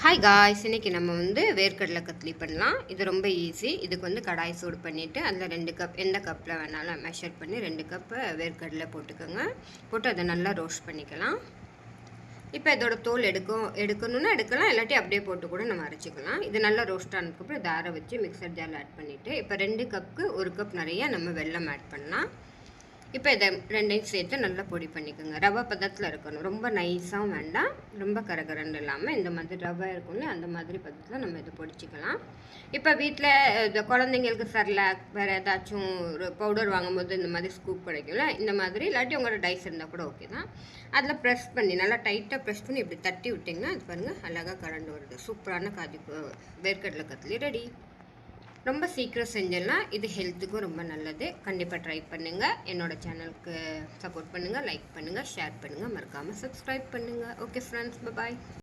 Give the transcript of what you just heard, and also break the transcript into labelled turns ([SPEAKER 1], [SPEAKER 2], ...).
[SPEAKER 1] Hi guys, இன்றைக்கி நம்ம வேர்க்கடலை கத்லி பண்ணலாம். இது ரொம்ப ஈஸி. இதுக்கு கடாய் சூடு பண்ணிவிட்டு அதில் 2 கப், எந்த கப்பில் வேணாலும் மெஷர் பண்ணி 2 கப்பு வேர்க்கடலை போட்டுக்கோங்க. போட்டு அதை நல்லா ரோஸ்ட் பண்ணிக்கலாம். இப்போ இதோட தோல் எடுக்கணும்னா எடுக்கலாம், இல்லாட்டி அப்படியே போட்டு கூட நம்ம அரைச்சிக்கலாம். இது நல்லா ரோஸ்ட் ஆனதுக்கப்புறம் இதை ஆற வச்சு மிக்சர் ஜாரில் ஆட் பண்ணிவிட்டு இப்போ 2 கப்புக்கு 1 கப் நிறைய நம்ம வெல்லம் ஆட் பண்ணலாம். இப்போ இதை ரெண்டையும் சேர்த்து நல்லா பொடி பண்ணிக்கோங்க. ரவை பதத்தில் இருக்கணும், ரொம்ப நைஸாகவும் வேண்டாம், ரொம்ப கரகரன்னு இல்லாமல் இந்த மாதிரி ரவை இருக்கும்ல அந்த மாதிரி பதத்தில் நம்ம இதை பொடிச்சிக்கலாம். இப்போ வீட்டில் இந்த குழந்தைங்களுக்கு சர்லாக் வேறு ஏதாச்சும் ஒரு பவுடர் வாங்கும்போது இந்த மாதிரி ஸ்கூப் கிடைக்கும்ல, இந்த மாதிரி இல்லாட்டி உங்களோட டைஸ் இருந்தால் கூட ஓகே தான். அதில் ப்ரெஸ் பண்ணி நல்லா டைட்டாக ப்ரெஸ் பண்ணி இப்படி தட்டி விட்டிங்கன்னா அது பாருங்கள் அழகாக கரண்டு வருது. சூப்பரான வேர்க்கடலை கத்லி ரெடி. ரொம்ப சீக்கிரம் செஞ்சிடலாம். இது ஹெல்த்துக்கும் ரொம்ப நல்லது. கண்டிப்பாக ட்ரை பண்ணுங்கள். என்னோடய சேனலுக்கு சப்போர்ட் பண்ணுங்கள், லைக் பண்ணுங்கள், ஷேர் பண்ணுங்கள், மறக்காமல் சப்ஸ்கிரைப் பண்ணுங்கள். ஓகே ஃப்ரெண்ட்ஸ், பாய்.